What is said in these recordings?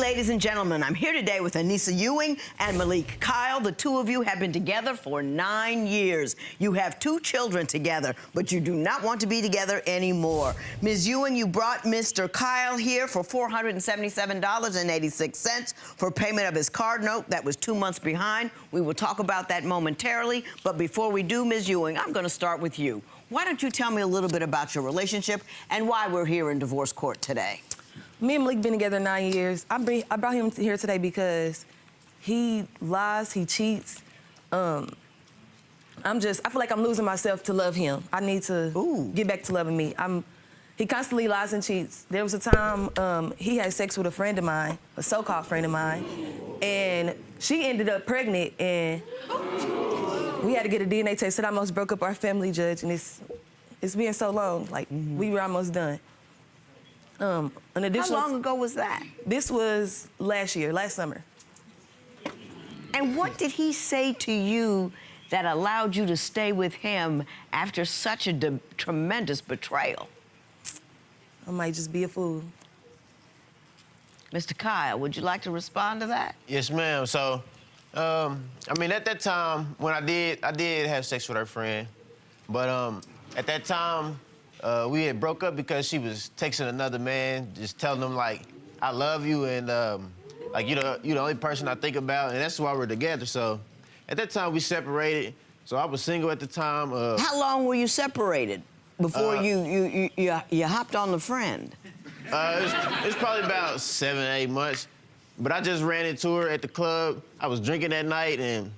ladies and gentlemen, I'm here today with Anissa Ewing and Malik Kyle. The two of you have been together for 9 years. You have 2 children together, but you do not want to be together anymore. Ms. Ewing, you brought Mr. Kyle here for $477.86 for payment of his card note that was 2 months behind. We will talk about that momentarily, but before we do, Ms. Ewing, I'm going to start with you. Why don't you tell me a little bit about your relationship and why we're here in divorce court today? Me and Malik been together 9 years. I brought him here today because he lies, he cheats. I feel like I'm losing myself to love him. I need to get back to loving me. He constantly lies and cheats. There was a time he had sex with a friend of mine, a so-called friend of mine, and she ended up pregnant, and we had to get a DNA test. It almost broke up our family, Judge, and it's been so long. Like, we were almost done. How long ago was that? This was last summer. And what did he say to you that allowed you to stay with him after such a tremendous betrayal? I might just be a fool. Mr. Kyle, would you like to respond to that? Yes, ma'am. So, I mean, at that time, when I did have sex with her friend, but at that time, we had broke up because she was texting another man, just telling him, like, I love you, and, like, you're the only person I think about, and that's why we're together. So at that time, we separated. So I was single at the time. How long were you separated before you hopped on the friend? It's probably about 7 or 8 months. But I just ran into her at the club. I was drinking that night, and,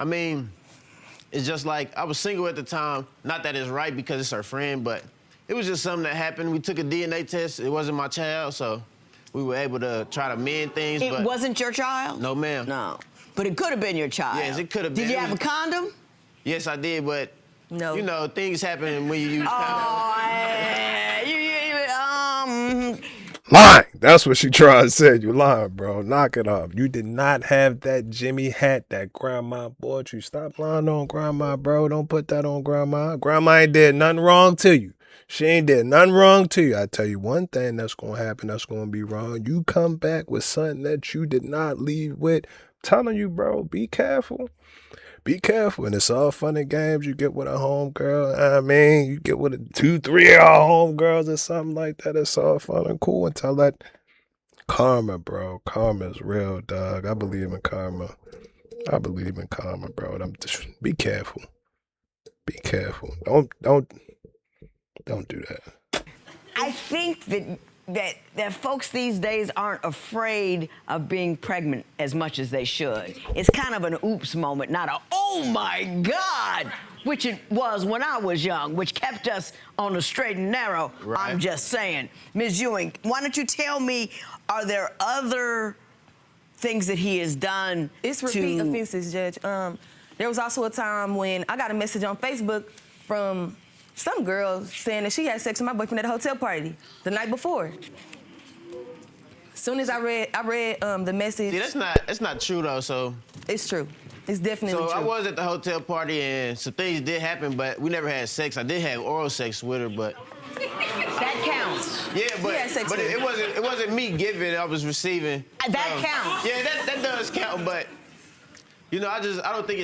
I mean, it's just like, I was single at the time. Not that it's right because it's her friend, but it was just something that happened. We took a DNA test. It wasn't my child, so we were able to try to mend things. It wasn't your child? No, ma'am. No. But it could have been your child. Yes, it could have been. Did you have a condom? Yes, I did, but, no. You know, things happen when you use condoms. Lying. That's what she tried to say. You lying, bro. Knock it off. You did not have that Jimmy hat that grandma bought you. Stop lying on grandma, bro. Don't put that on grandma. Grandma ain't did nothing wrong to you. She ain't did nothing wrong to you. I tell you one thing that's going to happen that's going to be wrong. You come back with something that you did not leave with. I'm telling you, bro, be careful. Be careful. And it's all fun and games. You get with a homegirl. I mean, you get with 2, 3 of our homegirls or something like that. It's all fun and cool until that karma, bro. Karma is real, dog. I believe in karma. I believe in karma, bro. Be careful. Be careful. Don't do that. I think that folks these days aren't afraid of being pregnant as much as they should. It's kind of an oops moment, not a oh my God, which it was when I was young, which kept us on the straight and narrow. Right. I'm just saying. Ms. Ewing, why don't you tell me, are there other things that he has done? It's repeat offenses, Judge. There was also a time when I got a message on Facebook from some girl saying that she had sex with my boyfriend at a hotel party the night before. As soon as I read the message. See, that's not true though. So it's true. It's definitely true. So I was at the hotel party and some things did happen, but we never had sex. I did have oral sex with her, but that counts. Yeah, but it wasn't me giving. I was receiving. That counts. Yeah, that does count, but you know, I don't think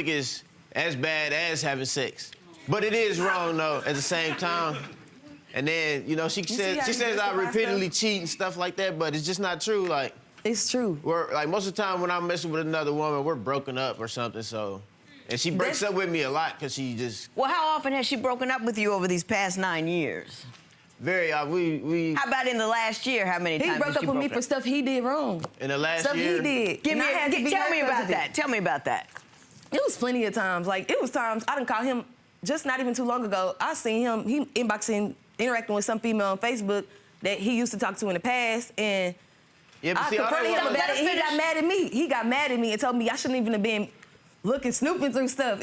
it's as bad as having sex. But it is wrong though at the same time. And then, you know, she says I repeatedly cheat and stuff like that, but it's just not true. Like, it's true. Like most of the time when I'm messing with another woman, we're broken up or something. So, and she breaks up with me a lot because she just. Well, how often has she broken up with you over these past 9 years? Very. We. How about in the last year? How many times? He broke up with me for stuff he did wrong. In the last year. Stuff he did. Tell me about that. Tell me about that. It was plenty of times. Like, it was times I didn't call him. Just not even too long ago, I seen him, he interacting with some female on Facebook that he used to talk to in the past, and I confronted him about it, and he got mad at me. He got mad at me and told me I shouldn't even have been snooping through stuff.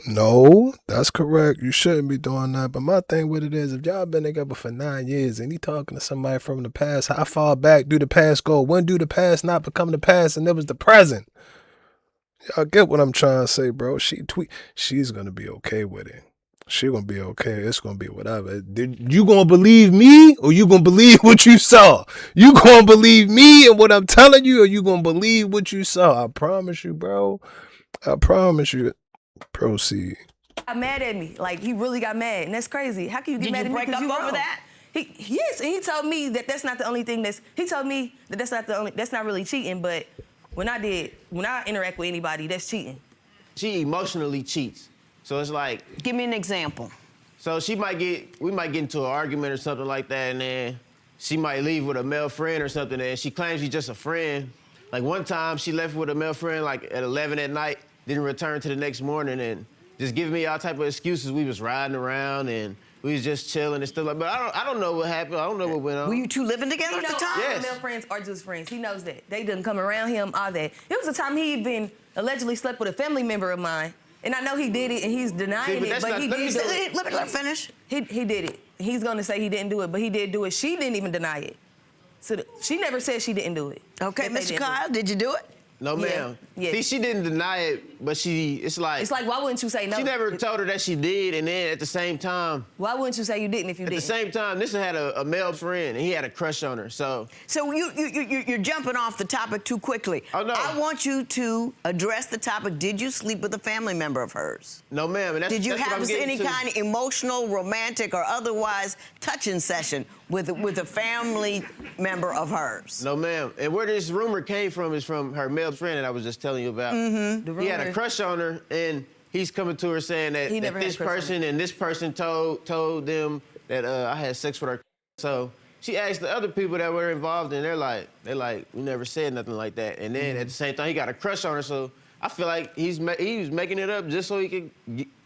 No, that's correct. You shouldn't be doing that. But my thing with it is, if y'all been together for 9 years and he talking to somebody from the past, how far back do the past go? When do the past not become the past and it was the present? Y'all get what I'm trying to say, bro. She's gonna be okay with it. She gonna be okay. It's gonna be whatever. You gonna believe me or you gonna believe what you saw? You gonna believe me and what I'm telling you or you gonna believe what you saw? I promise you, bro. I promise you. Proceed. Got mad at me. Like, he really got mad, and that's crazy. How can you get Did mad you at me break because up you over wrong? that? Yes, and he told me that that's not the only thing he told me that that's not really cheating, but when I interact with anybody, that's cheating. She emotionally cheats. So it's like, Give me an example. so we might get into an argument or something like that, and then she might leave with a male friend or something, and she claims she's just a friend. Like one time, she left with a male friend like at 11 at night, didn't return to the next morning, and just giving me all type of excuses. We was riding around and we was just chilling and stuff like. But I don't know what happened. I don't know what went on. Were you two living together at the time? Yes. Male friends are just friends. He knows that. They didn't come around him, all that. It was a time he even allegedly slept with a family member of mine. And I know he did it, and he's denying it, but he did do it. Let me finish. He did it. He's gonna say he didn't do it, but he did do it. She didn't even deny it. So she never said she didn't do it. Okay, That they Mr. didn't do Kyle, did you do it? No, ma'am. Yeah. See, she didn't deny it, but it's like. It's like, why wouldn't you say no? She never told her that she did, and then at the same time. Why wouldn't you say you didn't if you At didn't? the same time, this had a male friend, and he had a crush on her, so. So you're jumping off the topic too quickly. Oh, no. I want you to address the topic. Did you sleep with a family member of hers? No, ma'am. And Did you that's what I'm have getting any to. kind of emotional, romantic, or otherwise touching session with a family member of hers? No, ma'am. And where this rumor came from is from her male friend that I was just telling you about. The He had a rumor- crush on her, and he's coming to her saying He that never had a this crush on person and this person told them that I had sex with her. So she asked the other people that were involved, and they're like, we never said nothing like that. And then at the same time, he got a crush on her, so I feel like he was making it up just so he could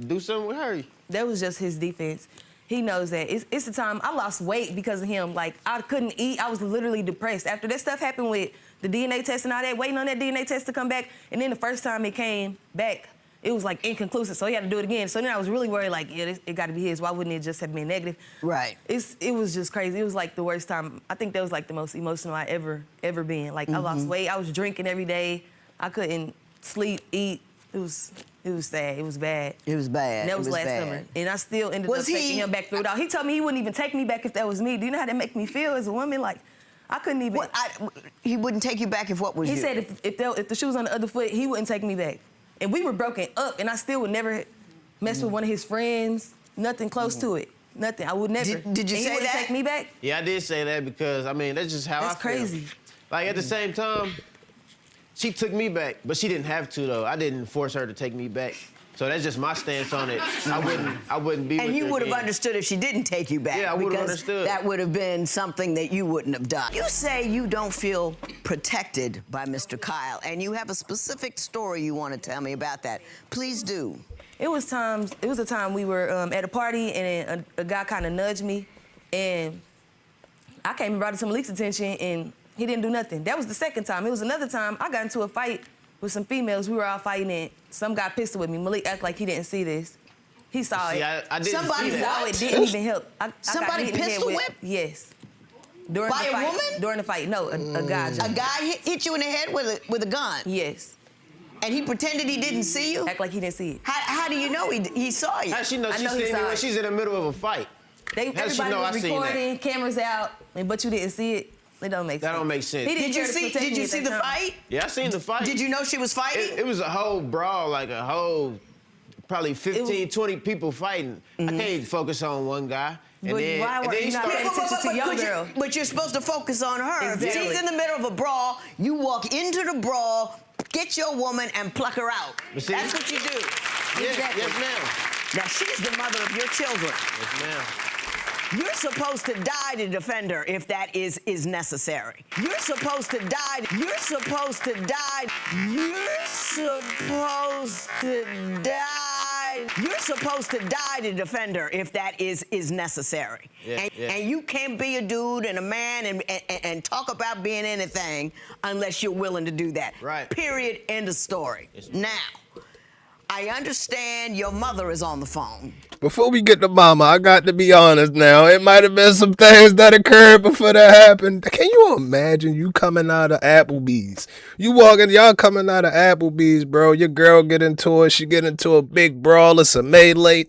do something with her. That was just his defense. He knows that. It's the time I lost weight because of him. Like, I couldn't eat. I was literally depressed. After that stuff happened with the DNA test and all that, waiting on that DNA test to come back, and then the first time it came back, it was like inconclusive, so he had to do it again. So then I was really worried, like, yeah, it got to be his. Why wouldn't it just have been negative? Right. It was just crazy. It was like the worst time. I think that was like the most emotional I ever been. Like, I lost weight. I was drinking every day. I couldn't sleep, eat. It was sad. It was bad. It was bad. And that was It was last bad. summer. And I still ended Was up taking he- him back through it all. He told me he wouldn't even take me back if that was me. Do you know how that make me feel as a woman? Like, I couldn't even. He wouldn't take you back if what was He you? said if the shoe was on the other foot, he wouldn't take me back. And we were broken up, and I still would never mess with one of his friends. Nothing close to it. Nothing. I would never. Did you and say he wouldn't that? take me back? Yeah, I did say that because, I mean, that's just how That's I feel. crazy. Like, at the same time, she took me back, but she didn't have to, though. I didn't force her to take me back. So that's just my stance on it. I wouldn't be with her And you would have again. understood if she didn't take you back. Yeah, I would've because understood. That would have been something that you wouldn't have done. You say you don't feel protected by Mr. Kyle, and you have a specific story you want to tell me about that. Please do. It was a time we were at a party, and a guy kind of nudged me, and I came and brought it to Malik's attention, and he didn't do nothing. That was the second time. It was another time I got into a fight with some females. We were all fighting, and some guy pissed with me. Malik acted like he didn't see this. He saw See, it. I didn't Somebody see He that. saw it. Didn't even help. I Somebody got hit in the head pistol with- whipped? Yes. During By the a fight. woman? During the fight. No, a guy. A guy hit you in the head with a gun, Yes. and he pretended he didn't see you? Act like he didn't see it. How do you know he saw you? How she know I she know he seen me saw when it. she's in the middle of a fight? How she Everybody know I was seen that? recording, cameras out, but you didn't see it. It don't make sense. That don't make sense. He didn't Did you care to see? protect Did me you at see that the time. fight? Yeah, I seen the fight. Did you know she was fighting? It was a whole brawl, like a whole, probably 15, 20 people fighting. I can't focus on one guy. And But then, why and were then you he not started. paying attention to your girl? But you're supposed to focus on her. If Exactly. she's in the middle of a brawl, you walk into the brawl, get your woman, and pluck her out. But see- That's what you do. Yes, Exactly. yes, ma'am. Now, she's the mother of your children. Yes, ma'am. You're supposed to die to defend her if that is necessary. You're supposed to die. You're supposed to die. You're supposed to die. You're supposed to die to defend her if that is necessary. Yeah, yeah. And you can't be a dude and a man and talk about being anything unless you're willing to do that. Right. Period. End of story. Yes. Now, I understand your mother is on the phone. Before we get to mama, I got to be honest now. It might have been some things that occurred before that happened. Can you imagine you coming out of Applebee's? Y'all coming out of Applebee's, bro. Your girl get into it. She get into a big brawl or some melee,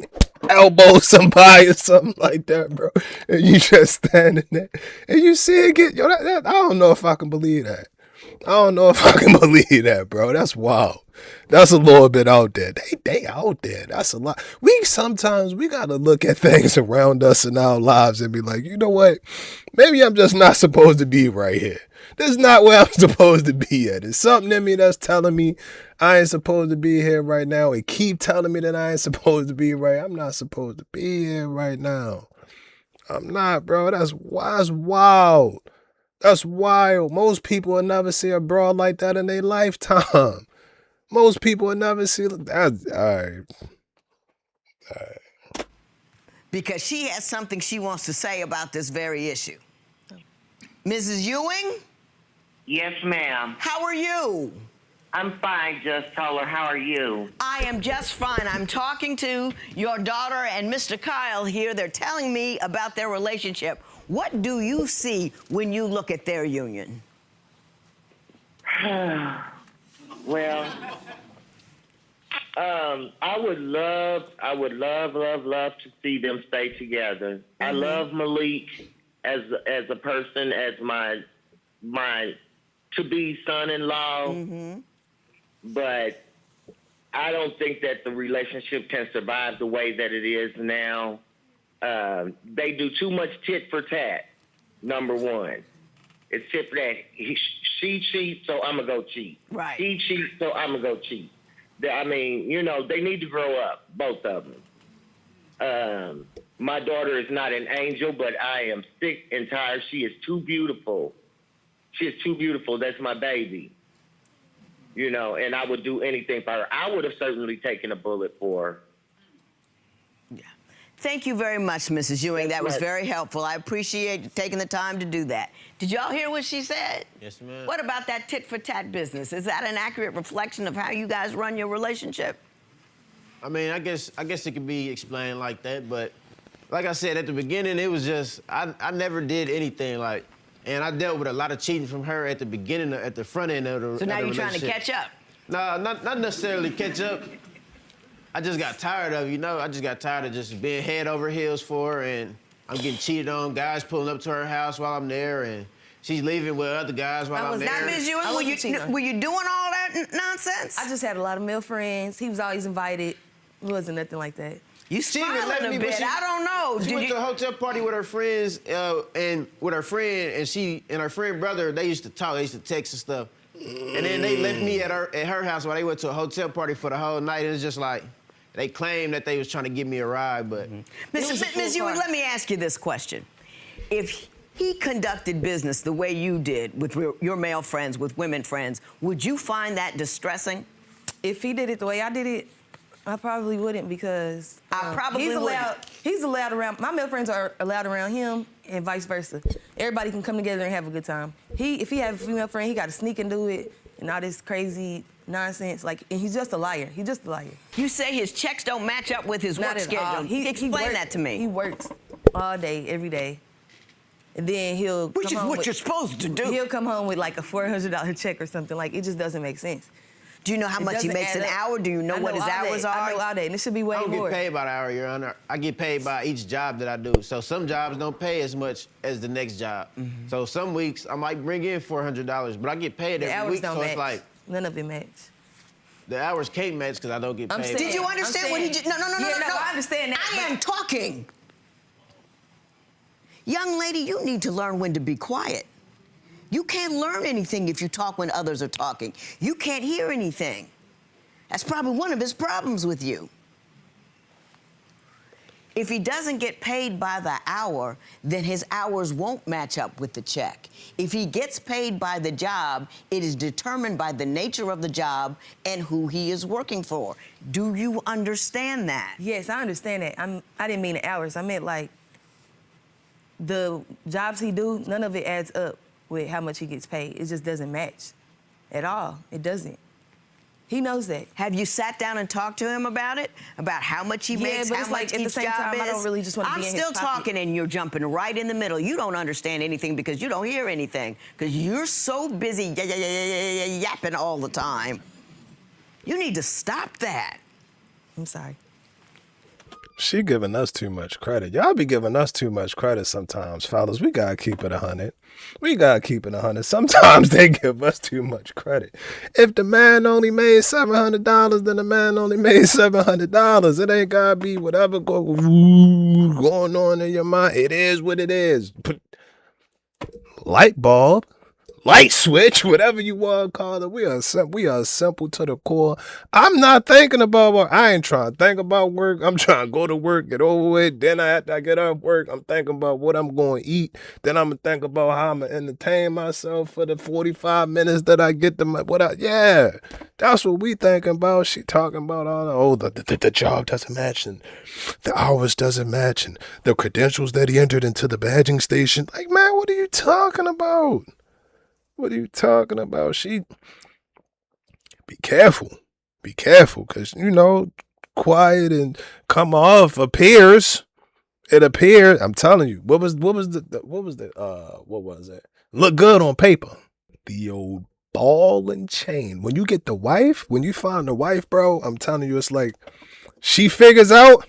elbow somebody or something like that, bro. And you just standing there. And you see it get, yo, I don't know if I can believe that. I don't know if I can believe that, bro. That's wild. That's a little bit out there. They out there. That's a lot. Sometimes we gotta look at things around us in our lives and be like, you know what? Maybe I'm just not supposed to be right here. This is not where I'm supposed to be at. There's something in me that's telling me I ain't supposed to be here right now. It keep telling me that I ain't supposed to be right. I'm not supposed to be here right now. I'm not, bro. That's wild. That's wild. Most people will never see a brawl like that in their lifetime. Most people will never see that. All right. Because she has something she wants to say about this very issue. Mrs. Ewing? Yes, ma'am. How are you? I'm fine, Just Toller. How are you? I am just fine. I'm talking to your daughter and Mr. Kyle here. They're telling me about their relationship. What do you see when you look at their union? Well, I would love to see them stay together. Mm-hmm. I love Malik as a person, as my to-be son-in-law. Mm-hmm. But I don't think that the relationship can survive the way that it is now. They do too much tit for tat, number one. It's tit for tat. She cheats, so I'm going to go cheat. Right. He cheats, so I'm going to go cheat. I mean, you know, they need to grow up, both of them. My daughter is not an angel, but I am sick and tired. She is too beautiful. She is too beautiful. That's my baby. You know, and I would do anything for her. I would have certainly taken a bullet for her. Yeah. Thank you very much, Mrs. Ewing. That was very helpful. I appreciate you taking the time to do that. Did y'all hear what she said? Yes, ma'am. What about that tit-for-tat business? Is that an accurate reflection of how you guys run your relationship? I mean, I guess it could be explained like that, but like I said at the beginning, it was just I never did anything like, and I dealt with a lot of cheating from her at the beginning, at the front end of the. So now you're trying to catch up? No, not necessarily catch up. I just got tired of, I just got tired of just being head over heels for her, and I'm getting cheated on, guys pulling up to her house while I'm there, and she's leaving with other guys while I'm there. Now, Ms. Ewing, were you doing all that nonsense? I just had a lot of male friends. He was always invited. It wasn't nothing like that. You smiling a bit. I don't know. She went to a hotel party with her friends, and her friend brother, they used to talk, they used to text and stuff. And then they left me at her house while they went to a hotel party for the whole night. It was just like, they claimed that they was trying to give me a ride, but... Ms. Ewing, let me ask you this question. If he conducted business the way you did with your male friends, with women friends, would you find that distressing? If he did it the way I did it, I probably wouldn't, because he's allowed around, my male friends are allowed around him and vice versa. Everybody can come together and have a good time. If he has a female friend, he got to sneak and do it and all this crazy nonsense. And he's just a liar. He's just a liar. You say his checks don't match up with his work schedule. Explain that to me. He works all day, every day. And then he'll Which is what you're supposed to do. He'll come home with like a $400 check or something. Like, it just doesn't make sense. Do you know how much he makes an hour? Do you know what his hours are? I know all day, and it should be way more. I don't get paid by the hour, Your Honor. I get paid by each job that I do. So some jobs don't pay as much as the next job. Mm-hmm. So some weeks I might bring in $400, but I get paid every week. So it's like none of it match. The hours can't match because I don't get paid. Did you understand what he just? No. I understand that. I am talking. Young lady, you need to learn when to be quiet. You can't learn anything if you talk when others are talking. You can't hear anything. That's probably one of his problems with you. If he doesn't get paid by the hour, then his hours won't match up with the check. If he gets paid by the job, it is determined by the nature of the job and who he is working for. Do you understand that? Yes, I understand that. I didn't mean the hours. I meant like the jobs he do, none of it adds up with how much he gets paid. It just doesn't match at all. It doesn't. He knows that. Have you sat down and talked to him about it? About how much he makes, but how it's much like at the each same job time, is? I don't really just want to I'm be in his still pocket. talking and you're jumping right in the middle. You don't understand anything because you don't hear anything because you're so busy yapping all the time. You need to stop that. I'm sorry. She giving us too much credit. Y'all be giving us too much credit sometimes, fellas. We gotta keep it 100. We gotta keep it 100. Sometimes they give us too much credit. If the man only made $700, then the man only made $700. It ain't gotta be whatever going on in your mind. It is what it is. Light bulb. Light switch, whatever you want to call it. We are simple to the core. I'm not thinking about work. I ain't trying to think about work. I'm trying to go to work, get over with. Then after I get off work, I'm thinking about what I'm going to eat. Then I'm going to think about how I'm going to entertain myself for the 45 minutes that I get to yeah, that's what we thinking about. She talking about all the job doesn't match and the hours doesn't match and the credentials that he entered into the badging station. Like, man, what are you talking about? What are you talking about? Be careful. Be careful, because, quiet and come off appears. It appears. I'm telling you. What was it? Look good on paper. The old ball and chain. When you get the wife, when you find the wife, bro, I'm telling you, it's like she figures out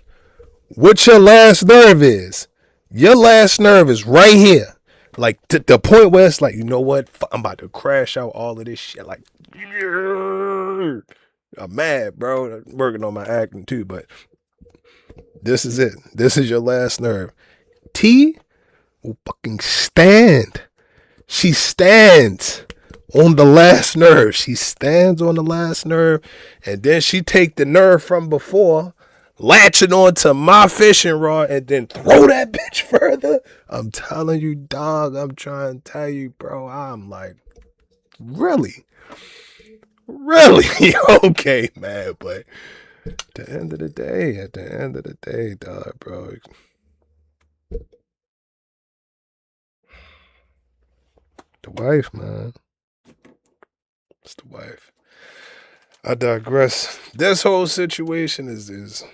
what your last nerve is. Your last nerve is right here. Like, to the point where it's like, you know what? I'm about to crash out all of this shit. Like, I'm mad, bro. I'm working on my acting too, but this is it. This is your last nerve. T will fucking stand. She stands on the last nerve. She stands on the last nerve, and then she take the nerve from before, latch it onto my fishing rod, and then throw that bitch further. I'm telling you, dog. I'm trying to tell you, bro. I'm like, really? Okay, man. But at the end of the day, dog, bro. The wife, man. It's the wife. I digress. This whole situation is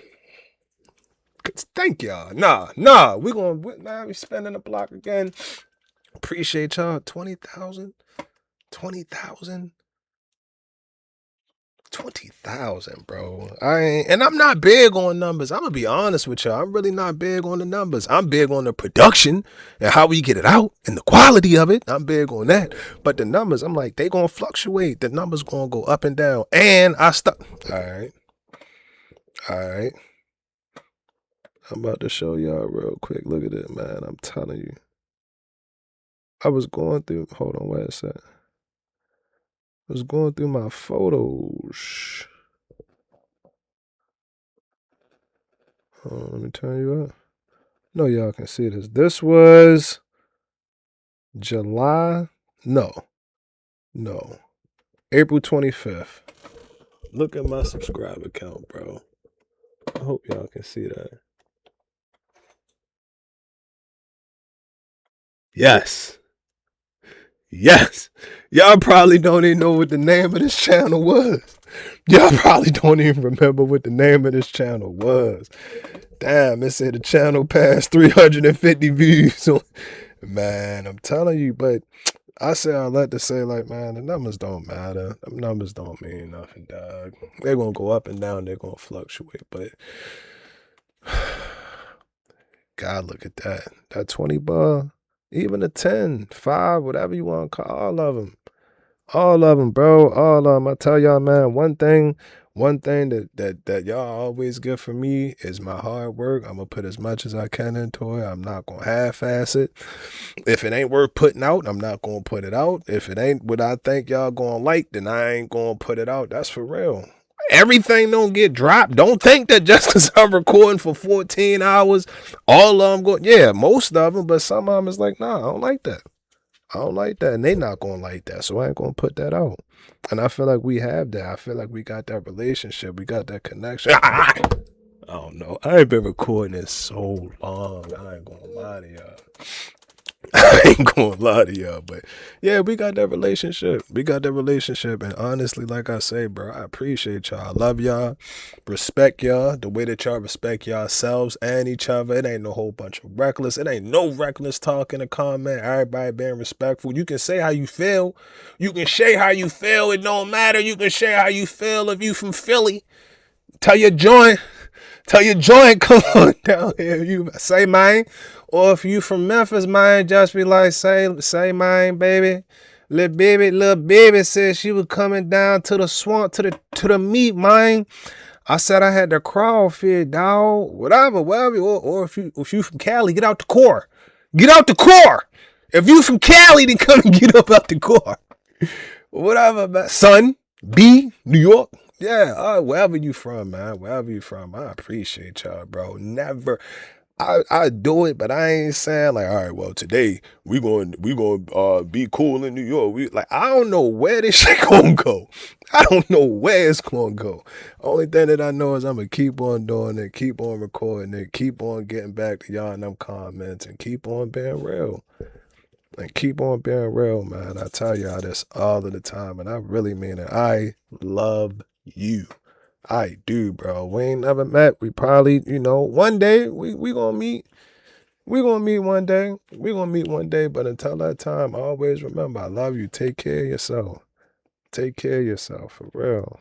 thank y'all. Nah. We spending the block again. Appreciate y'all. 20,000, bro. I'm not big on numbers. I'm gonna be honest with y'all. I'm really not big on the numbers. I'm big on the production and how we get it out and the quality of it. I'm big on that. But the numbers, I'm like, they gonna fluctuate. The numbers gonna go up and down. And I stuck. All right. I'm about to show y'all real quick. Look at it, man. I'm telling you. I was going through. Hold on, wait a sec. I was going through my photos. Hold on, let me turn you up. No, y'all can see this. This was July. No. April 25th. Look at my subscriber count, bro. I hope y'all can see that. Yes. Y'all probably don't even know what the name of this channel was. Y'all probably don't even remember what the name of this channel was. Damn, it said the channel passed 350 views. Man, I'm telling you, but I say I like to say, like, man, the numbers don't matter. The numbers don't mean nothing, dog. They're going to go up and down. They're going to fluctuate, but God, look at that. That 20 bar. Even a 10, 5, whatever you want to call, all of them. All of them, bro. All of them. I tell y'all, man, one thing that y'all always get from me is my hard work. I'm going to put as much as I can into it. I'm not going to half-ass it. If it ain't worth putting out, I'm not going to put it out. If it ain't what I think y'all going to like, then I ain't going to put it out. That's for real. Everything don't get dropped. Don't think that just because I'm recording for 14 hours, all of them go, yeah, most of them, but some of them is like, nah, I don't like that. And they not going to like that, so I ain't going to put that out. And I feel like we have that. I feel like we got that relationship. We got that connection. I don't know. I ain't been recording this so long. I ain't going to lie to y'all. I ain't gonna lie to y'all, but yeah, we got that relationship. We got that relationship, and honestly, like I say, bro, I appreciate y'all. I love y'all, respect y'all the way that y'all respect yourselves and each other. It ain't no whole bunch of reckless. It ain't no reckless talk in the comment. Everybody being respectful. You can say how you feel. You can say how you feel. It don't matter. You can say how you feel if you from Philly. Tell your joint. Tell your joint, come on down here. You say mine. Or if you from Memphis, mine, just be like, say mine, baby. Little baby said she was coming down to the swamp, to the meat, mine. I said I had the crawfish, dog. Whatever. Or if you from Cali, get out the core. Get out the core. If you from Cali, then come and get up out the core. Whatever, man. Son, B, New York. Yeah, wherever you from, man. Wherever you from. I appreciate y'all, bro. Never. I do it, but I ain't saying like, all right, well, today we going be cool in New York. I don't know where this shit gonna go. I don't know where it's gonna go. Only thing that I know is I'm gonna keep on doing it, keep on recording it, keep on getting back to y'all in them comments, and keep on being real. And keep on being real, man. I tell y'all this all of the time, and I really mean it. I love you. I do, bro. We ain't never met. We probably, one day we gonna meet. We gonna meet one day. We gonna meet one day. But until that time, always remember, I love you. Take care of yourself. Take care of yourself, for real.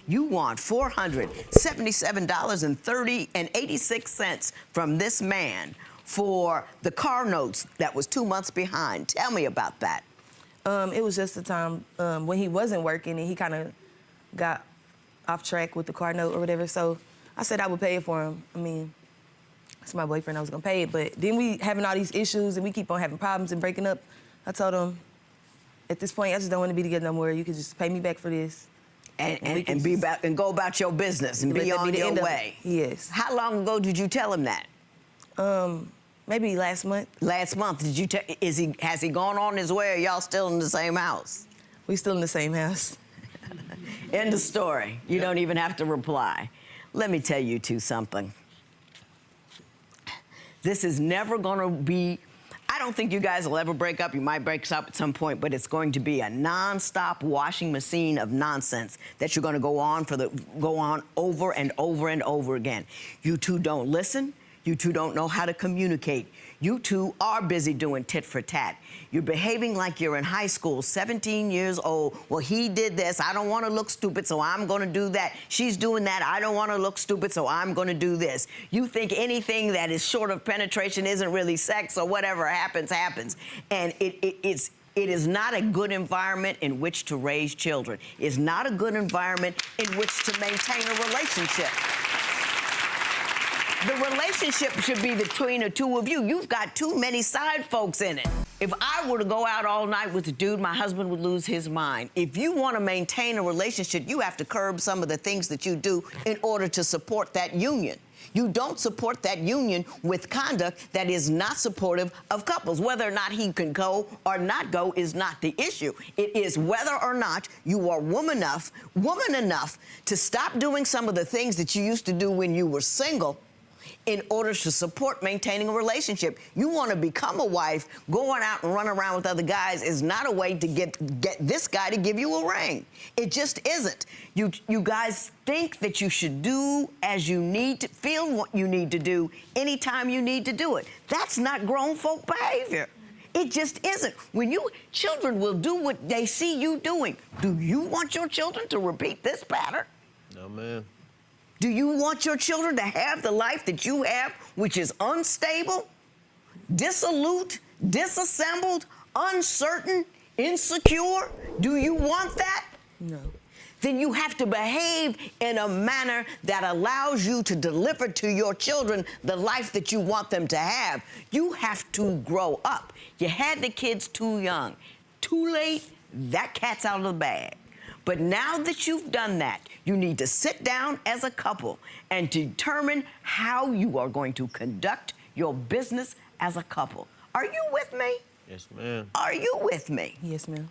You want $477.86 from this man for the car notes that was 2 months behind. Tell me about that. It was just a time when he wasn't working and he kind of got off track with the car note or whatever. So I said I would pay it for him. I mean, it's my boyfriend, I was gonna pay it. But then we having all these issues and we keep on having problems and breaking up. I told him, at this point, I just don't want to be together no more. You can just pay me back for this. And be about and go about your business and be on your way. Yes. How long ago did you tell him that? Maybe last month. Last month. Did you has he gone on his way, or y'all still in the same house? We still in the same house. End of story. You don't even have to reply. Let me tell you two something. This is never gonna be, I don't think you guys will ever break up. You might break up at some point, but it's going to be a non-stop washing machine of nonsense that you're going to go on over and over and over again. You two don't listen. You two don't know how to communicate. You two are busy doing tit for tat. You're behaving like you're in high school, 17 years old. Well, he did this. I don't want to look stupid, so I'm going to do that. She's doing that. I don't want to look stupid, so I'm going to do this. You think anything that is short of penetration isn't really sex, so whatever happens, happens. And it is not a good environment in which to raise children. It's not a good environment in which to maintain a relationship. The relationship should be between the two of you. You've got too many side folks in it. If I were to go out all night with a dude, my husband would lose his mind. If you want to maintain a relationship, you have to curb some of the things that you do in order to support that union. You don't support that union with conduct that is not supportive of couples. Whether or not he can go or not go is not the issue. It is whether or not you are woman enough to stop doing some of the things that you used to do when you were single in order to support maintaining a relationship. You want to become a wife, going out and running around with other guys is not a way to get this guy to give you a ring. It just isn't. You guys think that you should do as you need to, feel what you need to do anytime you need to do it. That's not grown folk behavior. It just isn't. Children will do what they see you doing. Do you want your children to repeat this pattern? No, man. Do you want your children to have the life that you have, which is unstable, dissolute, disassembled, uncertain, insecure? Do you want that? No. Then you have to behave in a manner that allows you to deliver to your children the life that you want them to have. You have to grow up. You had the kids too young. Too late, that cat's out of the bag. But now that you've done that, you need to sit down as a couple and determine how you are going to conduct your business as a couple. Are you with me? Yes, ma'am. Are you with me? Yes, ma'am.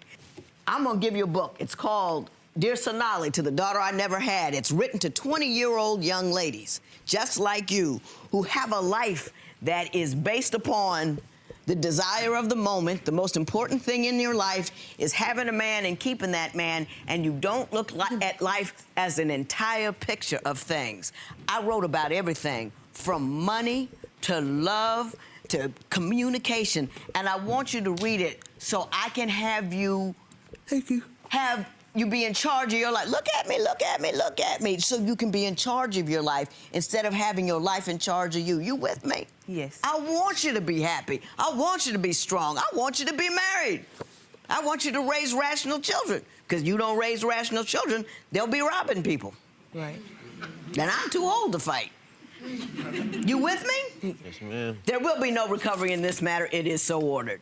I'm going to give you a book. It's called Dear Sonali, to the Daughter I Never Had. It's written to 20-year-old young ladies, just like you, who have a life that is based upon the desire of the moment. The most important thing in your life is having a man and keeping that man, and you don't look at life as an entire picture of things. I wrote about everything from money to love to communication, and I want you to read it so I can have you be in charge of your life. Look at me, look at me, look at me, so you can be in charge of your life instead of having your life in charge of you. You with me? Yes. I want you to be happy. I want you to be strong. I want you to be married. I want you to raise rational children, because you don't raise rational children, they'll be robbing people. Right. And I'm too old to fight. You with me? Yes, ma'am. There will be no recovery in this matter. It is so ordered.